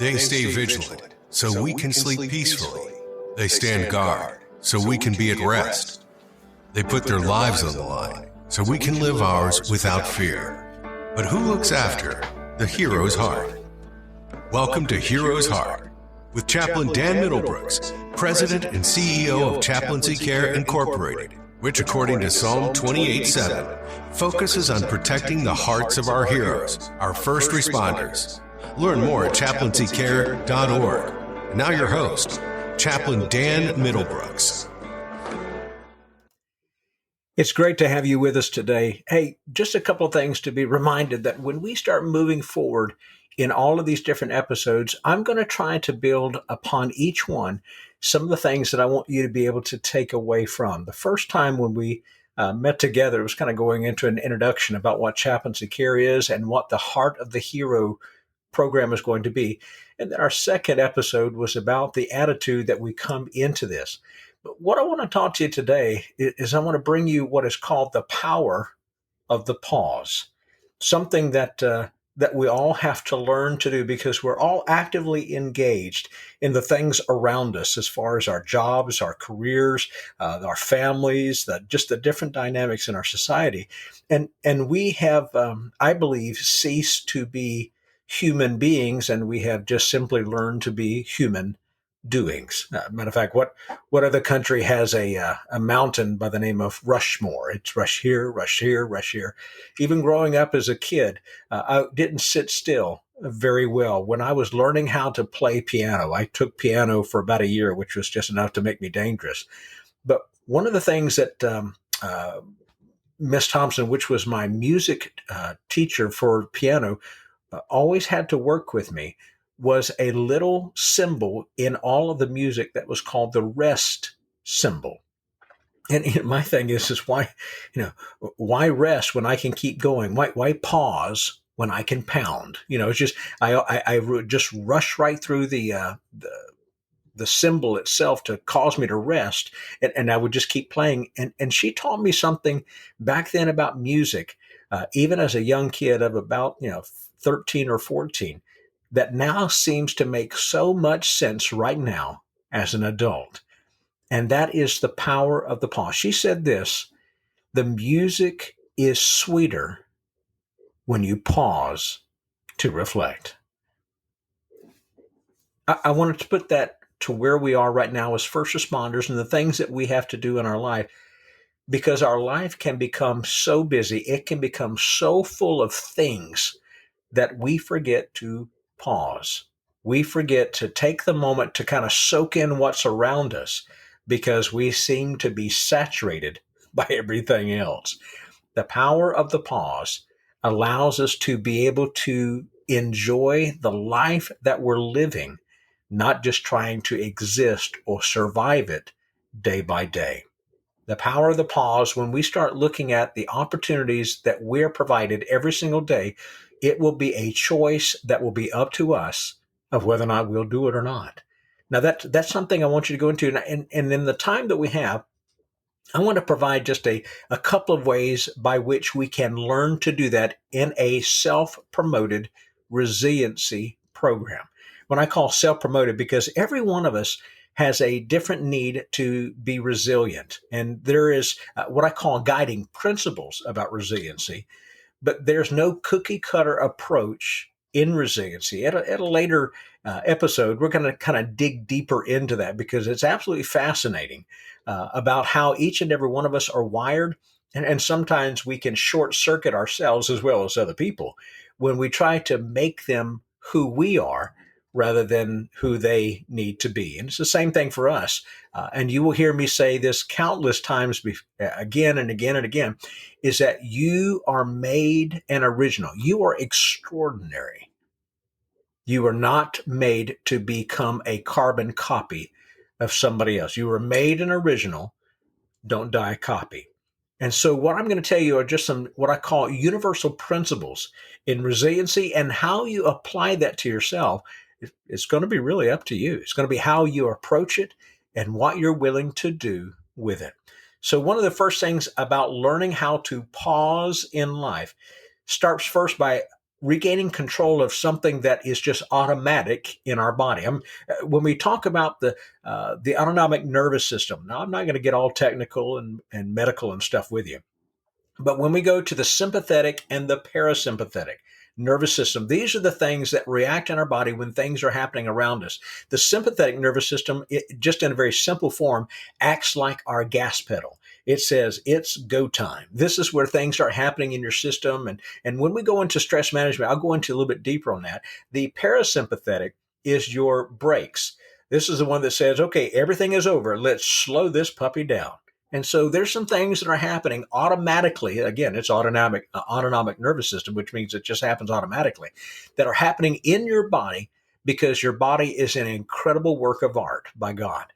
They stay vigilant so we can sleep peacefully. They stand guard so we can be at rest. They put their lives on the line so we can live ours without fear. But who looks after the hero's heart? Welcome to Hero's Heart with Chaplain Dan Middlebrooks, President and CEO of Chaplaincy Care Incorporated, which, according to Psalm 28:7, focuses on protecting the hearts of our heroes, our first responders. Learn more at chaplaincycare.org. Now your host, Chaplain Dan Middlebrooks. It's great to have you with us today. Hey, just a couple of things to be reminded that when we start moving forward in all of these different episodes, I'm going to try to build upon each one some of the things that I want you to be able to take away from. The first time when we met together, it was kind of going into an introduction about what chaplaincy care is and what the heart of the hero program is going to be. And then our second episode was about the attitude that we come into this. But what I want to talk to you today is I want to bring you what is called the power of the pause, something that we all have to learn to do because we're all actively engaged in the things around us as far as our jobs, our careers, our families, just the different dynamics in our society. And we have, I believe, ceased to be human beings, and we have just simply learned to be human doings. Matter of fact, what other country has a mountain by the name of Rushmore? It's rush here, rush here, rush here. Even growing up as a kid, I didn't sit still very well. When I was learning how to play piano, I took piano for about a year, which was just enough to make me dangerous. But one of the things that Miss Thompson, which was my music teacher for piano, always had to work with me, was a little symbol in all of the music that was called the rest symbol. And my thing is why rest when I can keep going? Why pause when I can pound? It's just I just rush right through the symbol itself to cause me to rest, and I would just keep playing. And she taught me something back then about music, even as a young kid of about 13 or 14, that now seems to make so much sense right now as an adult. And that is the power of the pause. She said this: the music is sweeter when you pause to reflect. I wanted to put that to where we are right now as first responders and the things that we have to do in our life, because our life can become so busy, it can become so full of things that we forget to pause. We forget to take the moment to kind of soak in what's around us because we seem to be saturated by everything else. The power of the pause allows us to be able to enjoy the life that we're living, not just trying to exist or survive it day by day. The power of the pause, when we start looking at the opportunities that we're provided every single day, it will be a choice that will be up to us of whether or not we'll do it or not. Now, that's something I want you to go into. And in the time that we have, I want to provide just a couple of ways by which we can learn to do that in a self-promoted resiliency program. When I call self-promoted, because every one of us has a different need to be resilient. And there is what I call guiding principles about resiliency. But there's no cookie cutter approach in resiliency. At a later episode, we're going to kind of dig deeper into that because it's absolutely fascinating about how each and every one of us are wired. And sometimes we can short circuit ourselves as well as other people when we try to make them who we are rather than who they need to be. And it's the same thing for us. And you will hear me say this countless times again and again and again, is that you are made an original. You are extraordinary. You are not made to become a carbon copy of somebody else. You were made an original. Don't die a copy. And so what I'm going to tell you are just some what I call universal principles in resiliency, and how you apply that to yourself. It's going to be really up to you. It's going to be how you approach it and what you're willing to do with it. So one of the first things about learning how to pause in life starts first by regaining control of something that is just automatic in our body. When we talk about the autonomic nervous system, now I'm not going to get all technical and medical and stuff with you, but when we go to the sympathetic and the parasympathetic nervous system, these are the things that react in our body when things are happening around us. The sympathetic nervous system, just in a very simple form, acts like our gas pedal. It says it's go time. This is where things start happening in your system. And when we go into stress management, I'll go into a little bit deeper on that. The parasympathetic is your brakes. This is the one that says, okay, everything is over. Let's slow this puppy down. And so there's some things that are happening automatically. Again, it's autonomic nervous system, which means it just happens automatically, that are happening in your body because your body is an incredible work of art by God.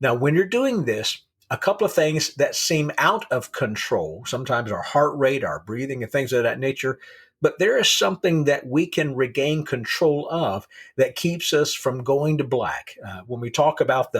Now, when you're doing this, a couple of things that seem out of control, sometimes our heart rate, our breathing, and things of that nature, but there is something that we can regain control of that keeps us from going to black. When we talk about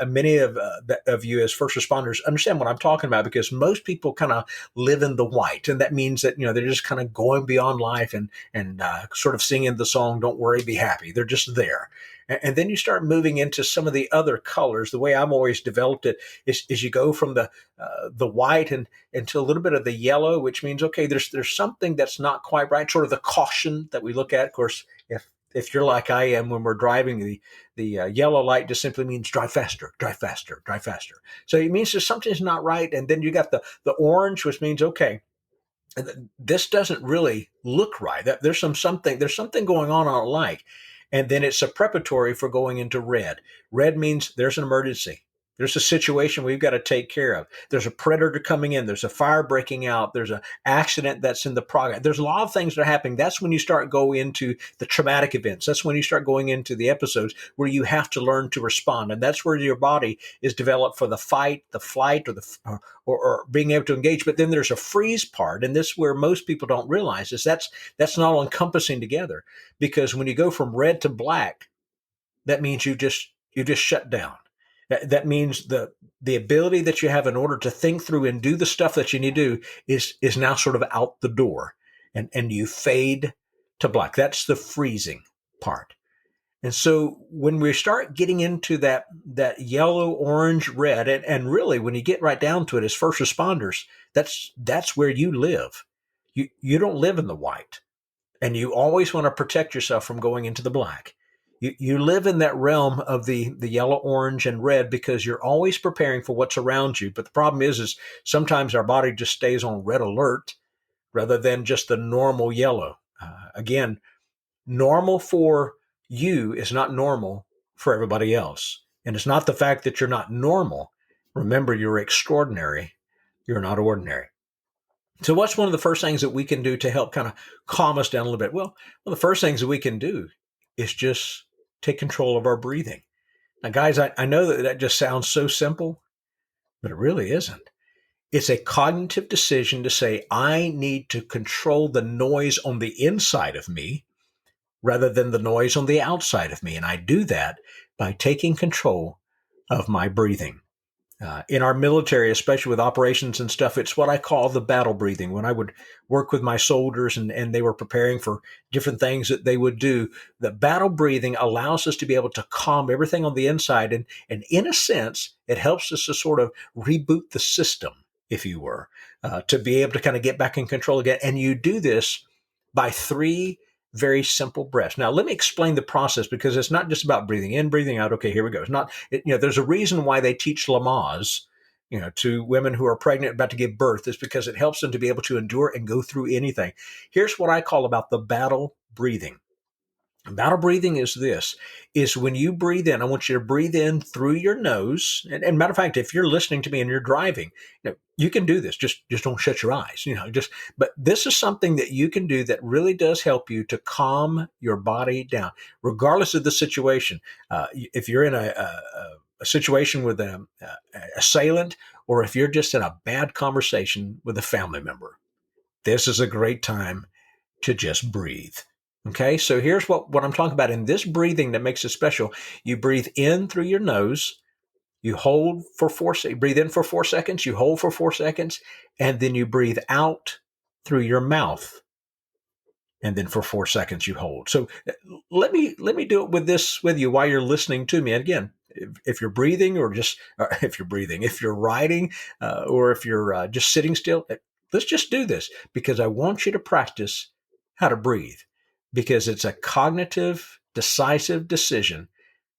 many of you as first responders understand what I'm talking about, because most people kind of live in the white, and that means that they're just kind of going beyond life and sort of singing the song "Don't worry, be happy." They're just there. And then you start moving into some of the other colors. The way I've always developed it is you go from the white and into a little bit of the yellow, which means, okay, there's something that's not quite right. Sort of the caution that we look at. Of course, if you're like I am, when we're driving, the yellow light just simply means drive faster, drive faster, drive faster. So it means that something's not right. And then you got the orange, which means, okay, this doesn't really look right. There's something going on I don't like. And then it's a preparatory for going into red. Red means there's an emergency. There's a situation we've got to take care of. There's a predator coming in. There's a fire breaking out. There's an accident that's in the progress. There's a lot of things that are happening. That's when you start going into the traumatic events. That's when you start going into the episodes where you have to learn to respond. And that's where your body is developed for the fight, the flight, or being able to engage. But then there's a freeze part. And this is where most people don't realize is that's not all encompassing together. Because when you go from red to black, that means you just shut down. That means the ability that you have in order to think through and do the stuff that you need to do is now sort of out the door, and you fade to black. That's the freezing part. And so when we start getting into that yellow, orange, red, and really when you get right down to it as first responders, that's where you live. You don't live in the white, and you always want to protect yourself from going into the black. You live in that realm of the yellow, orange, and red because you're always preparing for what's around you. But the problem is sometimes our body just stays on red alert rather than just the normal yellow. Again, normal for you is not normal for everybody else. And it's not the fact that you're not normal. Remember, you're extraordinary. You're not ordinary. So what's one of the first things that we can do to help kind of calm us down a little bit? Well, one of the first things that we can do is just take control of our breathing. Now, guys, I know that just sounds so simple, but it really isn't. It's a cognitive decision to say, I need to control the noise on the inside of me rather than the noise on the outside of me. And I do that by taking control of my breathing. In our military, especially with operations and stuff, it's what I call the battle breathing. When I would work with my soldiers and they were preparing for different things that they would do, the battle breathing allows us to be able to calm everything on the inside. And in a sense, it helps us to sort of reboot the system, if you were, to be able to kind of get back in control again. And you do this by 3 very simple breaths. Now, let me explain the process because it's not just about breathing in, breathing out. Okay, here we go. It's not, there's a reason why they teach Lamaze, to women who are pregnant about to give birth is because it helps them to be able to endure and go through anything. Here's what I call about the battle breathing. Battle breathing is when you breathe in, I want you to breathe in through your nose. And matter of fact, if you're listening to me and you're driving, you can do this. Just don't shut your eyes, but this is something that you can do that really does help you to calm your body down, regardless of the situation. If you're in a situation with an assailant, or if you're just in a bad conversation with a family member, this is a great time to just breathe. Okay, so here's what I'm talking about in this breathing that makes it special. You breathe in through your nose, you hold for breathe in for 4 seconds, you hold for 4 seconds, and then you breathe out through your mouth And then for 4 seconds you hold. So let me do it with you while you're listening to me. And again, if you're breathing if you're writing, or if you're just sitting still, let's just do this, because I want you to practice how to breathe, because it's a cognitive, decisive decision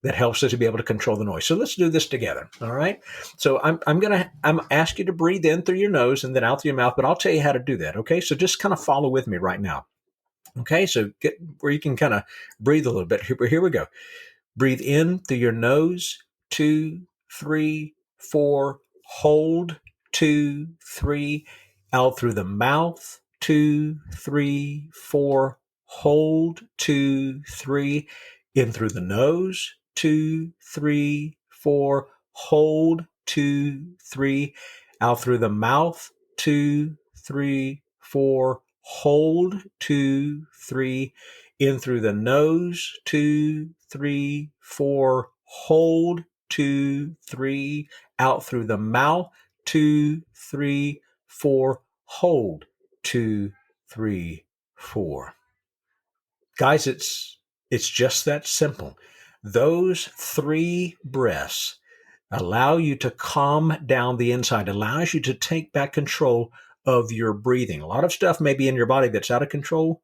that helps us to be able to control the noise. So let's do this together. All right. So I'm ask you to breathe in through your nose and then out through your mouth, but I'll tell you how to do that. Okay. So just kind of follow with me right now. Okay. So get where you can kind of breathe a little bit. Here we go. Breathe in through your nose, 2, 3, 4. Hold, 2, 3. Out through the mouth, 2, 3, 4. Hold, 2, 3. In through the nose, 2, 3, 4. Hold, 2, 3. Out through the mouth, 2, 3, 4. Hold, 2, 3. In through the nose, 2, 3, 4. Hold, 2, 3. Out through the mouth, 2, 3, 4. Hold, 2, 3, 4. Guys, it's just that simple. Those 3 breaths allow you to calm down the inside, allows you to take back control of your breathing. A lot of stuff may be in your body that's out of control.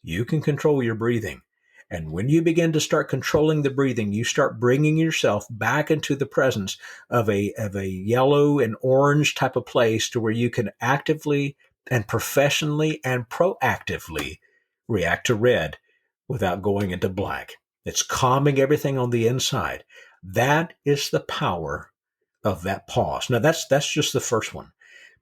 You can control your breathing. And when you begin to start controlling the breathing, you start bringing yourself back into the presence of a yellow and orange type of place, to where you can actively and professionally and proactively react to red without going into black. It's calming everything on the inside. That is the power of that pause. Now that's just the first one.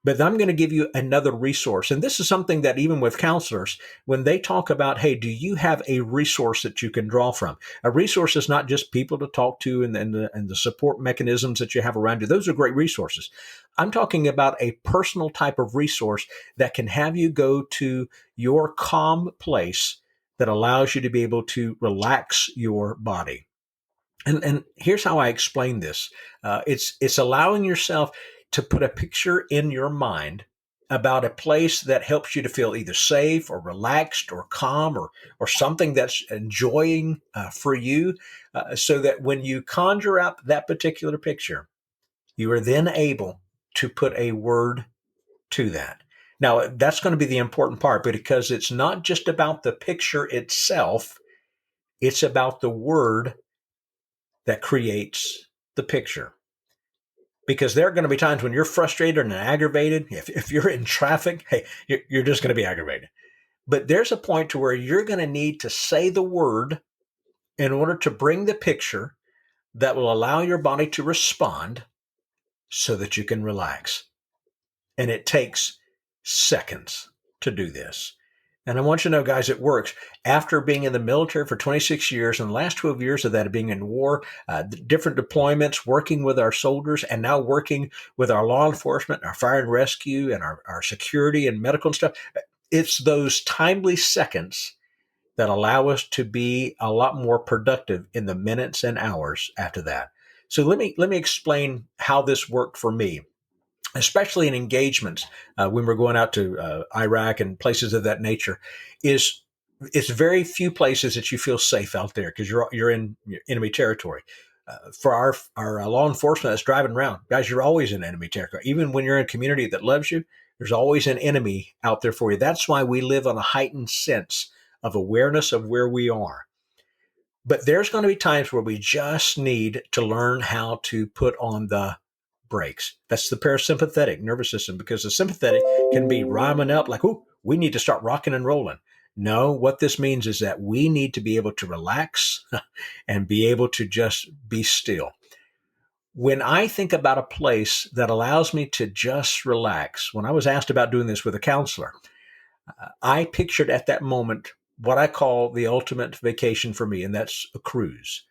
But I'm going to give you another resource. And this is something that even with counselors, when they talk about, hey, do you have a resource that you can draw from? A resource is not just people to talk to and the support mechanisms that you have around you. Those are great resources. I'm talking about a personal type of resource that can have you go to your calm place that allows you to be able to relax your body. And here's how I explain this. It's allowing yourself to put a picture in your mind about a place that helps you to feel either safe or relaxed or calm, or something that's enjoying for you, so that when you conjure up that particular picture, you are then able to put a word to that. Now, that's going to be the important part, because it's not just about the picture itself, it's about the word that creates the picture. Because there are going to be times when you're frustrated and aggravated. If you're in traffic, hey, you're just going to be aggravated. But there's a point to where you're going to need to say the word in order to bring the picture that will allow your body to respond so that you can relax. And it takes seconds to do this. And I want you to know, guys, it works. After being in the military for 26 years, and the last 12 years of that being in war, different deployments, working with our soldiers, and now working with our law enforcement, our fire and rescue, and our security and medical and stuff, it's those timely seconds that allow us to be a lot more productive in the minutes and hours after that. So let me explain how this worked for me, especially in engagements when we're going out to Iraq and places of that nature. It's very few places that you feel safe out there, because you're in enemy territory. For our law enforcement that's driving around, guys, you're always in enemy territory. Even when you're in a community that loves you, there's always an enemy out there for you. That's why we live on a heightened sense of awareness of where we are. But there's going to be times where we just need to learn how to put on the brakes. That's the parasympathetic nervous system, because the sympathetic can be rhyming up like, oh, we need to start rocking and rolling. No, what this means is that we need to be able to relax and be able to just be still. When I think about a place that allows me to just relax, when I was asked about doing this with a counselor, I pictured at that moment what I call the ultimate vacation for me, and that's a cruise.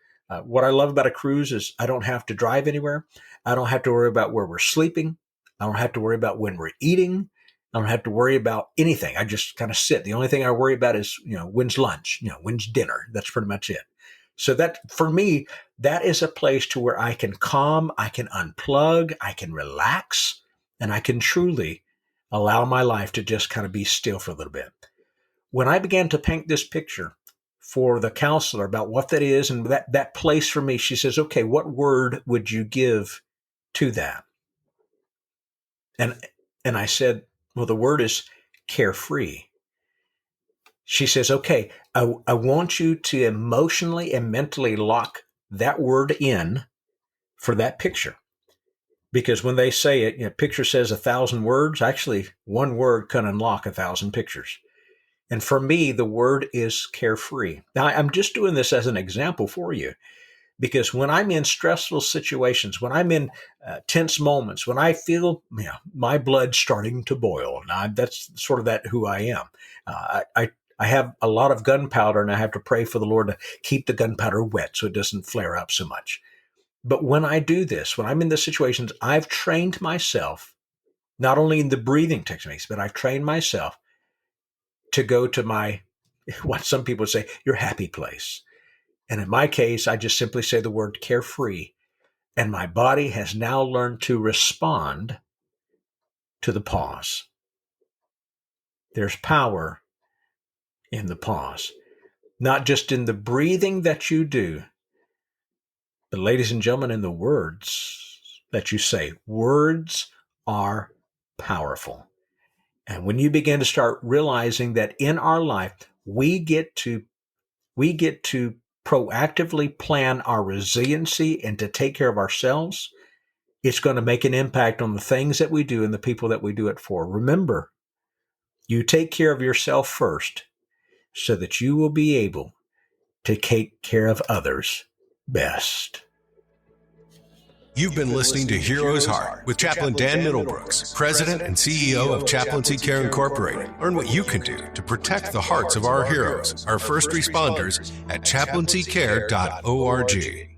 What I love about a cruise is I don't have to drive anywhere. I don't have to worry about where we're sleeping. I don't have to worry about when we're eating. I don't have to worry about anything. I just kind of sit. The only thing I worry about is, when's lunch, when's dinner. That's pretty much it. So that, for me, that is a place to where I can calm, I can unplug, I can relax, and I can truly allow my life to just kind of be still for a little bit. when I began to paint this picture for the counselor about what that is and that place for me, she says, okay, what word would you give to that? And I said, well, the word is carefree. She says, okay, I want you to emotionally and mentally lock that word in for that picture. Because when they say it, picture says 1,000 words. Actually, one word can unlock 1,000 pictures. And for me, the word is carefree. Now, I'm just doing this as an example for you, because when I'm in stressful situations, when I'm in tense moments, when I feel my blood starting to boil, now that's sort of that who I am. I have a lot of gunpowder, and I have to pray for the Lord to keep the gunpowder wet so it doesn't flare up so much. But when I do this, when I'm in the situations, I've trained myself, not only in the breathing techniques, but I've trained myself to go to my, what some people say, your happy place. And in my case, I just simply say the word carefree. And my body has now learned to respond to the pause. There's power in the pause, not just in the breathing that you do, but ladies and gentlemen, in the words that you say. Words are powerful. And when you begin to start realizing that in our life, we get to proactively plan our resiliency and to take care of ourselves, it's going to make an impact on the things that we do and the people that we do it for. Remember, you take care of yourself first so that you will be able to take care of others best. You've been listening to Hero's Heart with Chaplain Dan Middlebrooks, President and CEO of Chaplaincy Care Incorporated. Learn what you can do to protect the hearts of our heroes, our first responders, at chaplaincycare.org.